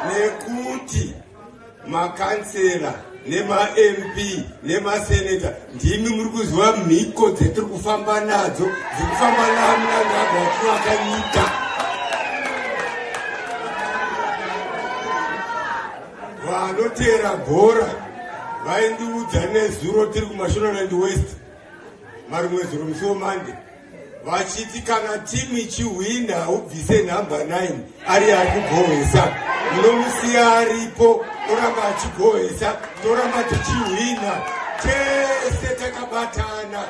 nekuti makansela nema-MP nemaseneta ndimi muri kuziva mhiko dzetiri kufamba nadzo dzekufamba naMnangagwa watinowaka nyika. Vanotera bhora vaindiudza nezuro tiri kuMashonaland West marimwedzi romusi Monday vachiti kana timu ichihwina ubvise namba 9 ari kugohwesa munomusiya aripo toramba achigohwesa toramba tichihwina tese takabatana.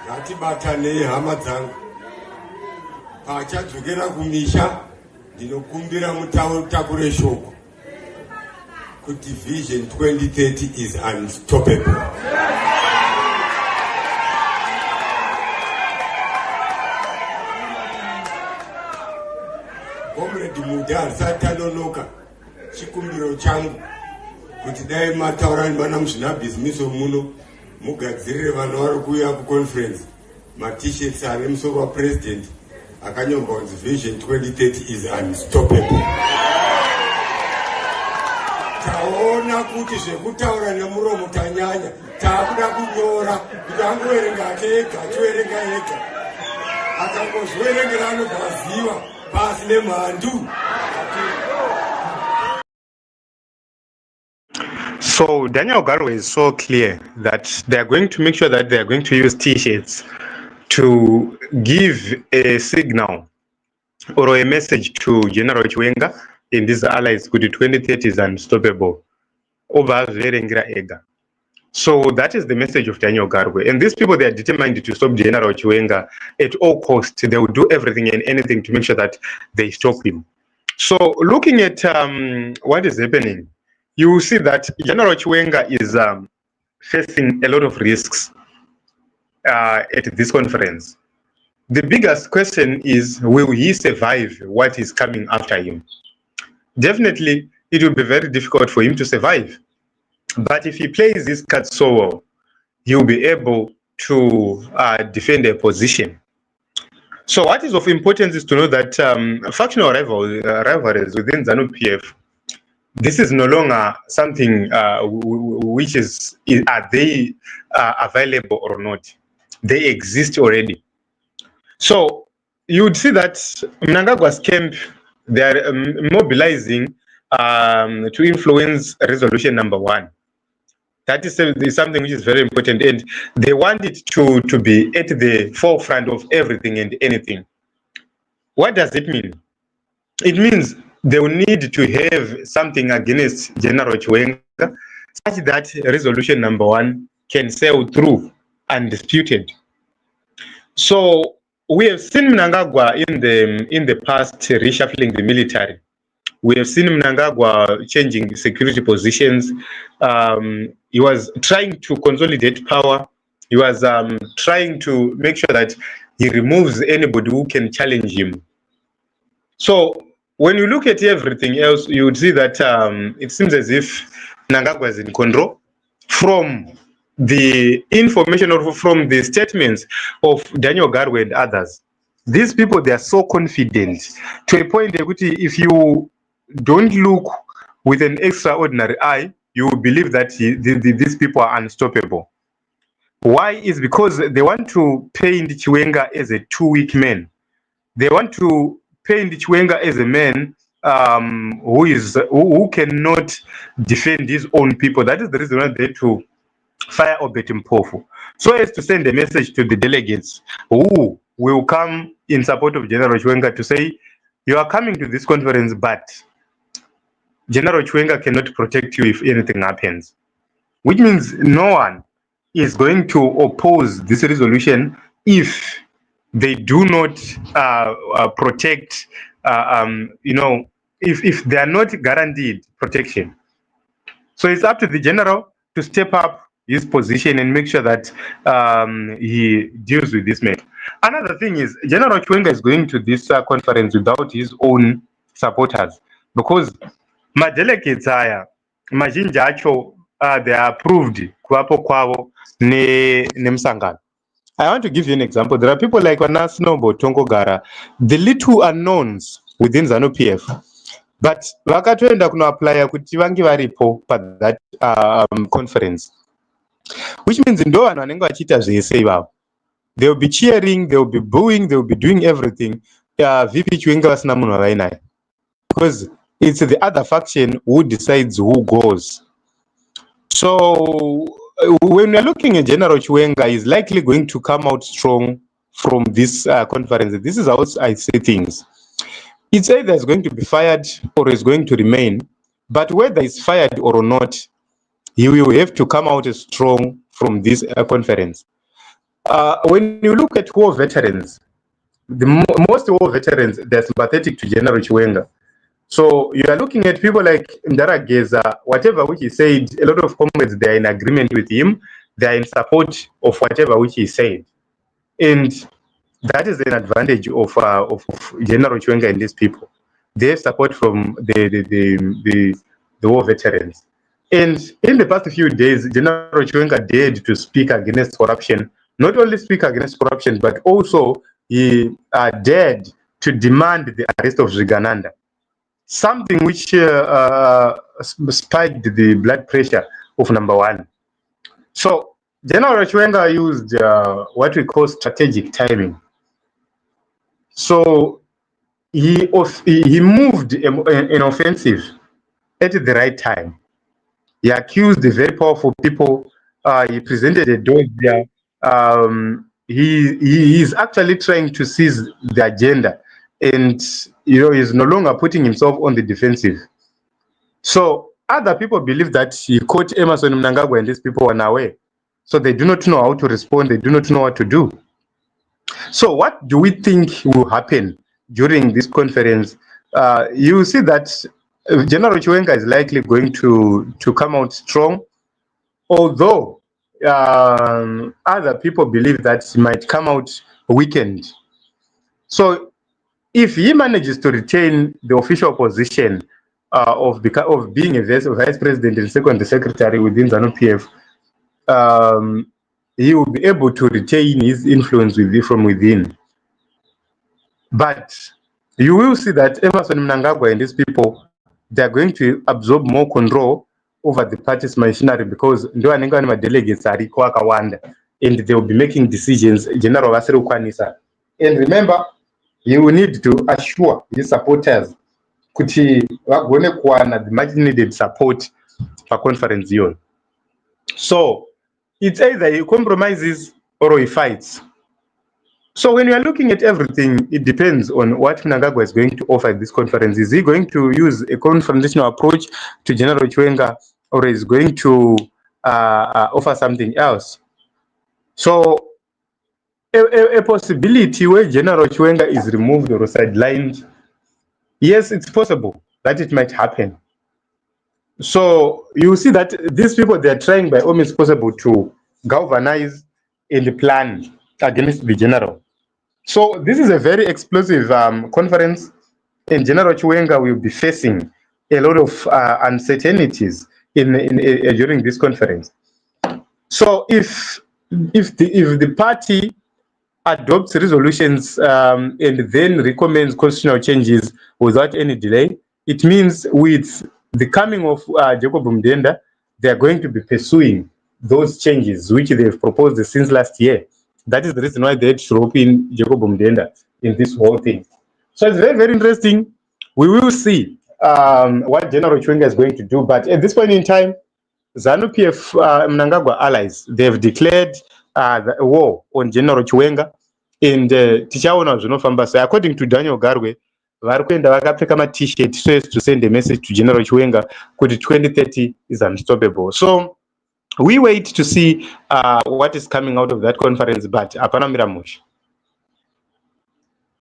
Ngatibatanei hama dzangu, pachadzokera kumisha ndinokumbira mutakure shoko kuti Vision 2030 is unstoppable. Comrade Muda arisati anonoka chikumbiro changu kuti dai mataura nevana muzvinabhizimisi muno mugadzirire vanhu vari kuuya kuconference t-shirts ane musoro wapresident akanyorwa kuti Vision 2030 is unstoppable. Taona kuti zvekutaura nemuromo tanyanya, taakuda kunyora kuti angoverenga ake ega achiverenga ega, akangozviverengera anobva aziva pasi nemhandu. So Daniel Garwe is so clear that they are going to make sure that they are going to use t-shirts to give a signal or a message to General Chiwenga in these allies good 2030 is unstoppable. So that is the message of Daniel Garwe. And these people, they are determined to stop General Chiwenga at all costs. They will do everything and anything to make sure that they stop him. So looking at what is happening, you will see that General Chiwenga is facing a lot of risks at this conference. The biggest question is, will he survive what is coming after him? Definitely, it will be very difficult for him to survive. But if he plays this card so well, he will be able to defend a position. So what is of importance is to know that factional rivalries within ZANU-PF, this is no longer something which is, are they available or not? They exist already. So you would see that Mnangagwa's camp, they are mobilizing to influence resolution number 1. That is something which is very important, and they want it to be at the forefront of everything and anything. What does it mean? It means they will need to have something against General Chiwenga such that resolution number 1 can sail through undisputed. So we have seen Mnangagwa in the past reshuffling the military. We have seen Mnangagwa changing security positions. He was trying to consolidate power. He was trying to make sure that he removes anybody who can challenge him. So when you look at everything else, you would see that it seems as if Mnangagwa is in control from the information or from the statements of Daniel Garwe and others. These people, they are so confident to a point that if you don't look with an extraordinary eye, you will believe that these people are unstoppable. Why? Is because they want to paint Chiwenga as a too-weak man. They want to paint Chiwenga as a man who cannot defend his own people. That is the reason why they to fire Obet Mpofu, so as to send a message to the delegates who will come in support of General Chiwenga to say, you are coming to this conference, but General Chiwenga cannot protect you if anything happens. Which means no one is going to oppose this resolution if they do not protect, if they are not guaranteed protection. So it's up to the general to step up his position and make sure that he deals with this matter. Another thing is, General Chiwenga is going to this conference without his own supporters, because my delegates are mazhinji acho they are approved kuvapo kwavo nemusangano. I want to give you an example. There are people like Vanasnobo Tongogara, the little unknowns within ZANU-PF, but vakatoenda kunoaplya kuti vange varipo pathat conference, which means ndo vanhu vanenge vachiita zvese ivavo. They will be cheering, they will be booing, they will be doing everything. VP Chiwenga vasina munhu wavainaye, because it's the other faction who decides who goes. So when we're looking at General Chiwenga, is likely going to come out strong from this conference. This is how I say things. It's either it's going to be fired or is going to remain, but whether it's fired or not, he will have to come out strong from this conference. When you look at war veterans, most war veterans, they're sympathetic to General Chiwenga. So you are looking at people like Ndara Geza, whatever which he said, a lot of comrades, they are in agreement with him, they are in support of whatever which he said. And that is an advantage of General Chiwenga and these people. They have support from the war veterans. And in the past few days, General Chiwenga dared to speak against corruption. Not only speak against corruption, but also he dared to demand the arrest of Zvigananda. Something which spiked the blood pressure of number one. So General Chiwenga used what we call strategic timing. So he moved an offensive at the right time. He accused the very powerful people. He presented a dossier. He is actually trying to seize the agenda, and he's no longer putting himself on the defensive. So other people believe that he caught Emmerson Mnangagwa and these people were unaware, so they do not know how to respond. They do not know what to do. So what do we think will happen during this conference? You see that General Chiwenga is likely going to come out strong, although other people believe that he might come out weakened. So if he manages to retain the official position of being a vice president and second secretary within ZANU-PF, he will be able to retain his influence from within. But you will see that Emmerson Mnangagwa and these people, they are going to absorb more control over the party's machinery, because my delegates are and they will be making decisions. General Vasiri Kwanisa. And remember, you will need to assure his supporters kuti vagone kuwana the much needed support for conference yon. So it's either he compromises or he fights. So when you are looking at everything, it depends on what Mnangagwa is going to offer at this conference. Is he going to use a confrontational approach to General Chiwenga, or is going to offer something else? So a possibility where General Chiwenga is removed or sidelined, yes, it's possible that it might happen. So you see that these people, they are trying by all means possible to galvanize and plan against the general. So this is a very explosive conference, and General Chiwenga will be facing a lot of uncertainties during this conference. So if the party adopts resolutions and then recommends constitutional changes without any delay, it means with the coming of Jacob Mdenda, they are going to be pursuing those changes which they have proposed since last year. That is the reason why they had to rope in Jacob Mdenda in this whole thing. So it's very, very interesting. We will see what General Chiwenga is going to do. But at this point in time, ZANU-PF Mnangagwa allies, they have declared a war on General Chiwenga. And tichaona zvinofamba sei. According to Daniel Garwe, vari kuenda vakapfeka ma-t-shirt so as to send a message to General Chiwenga kuti 2030 is unstoppable. So we wait to see what is coming out of that conference, but hapana miramushi.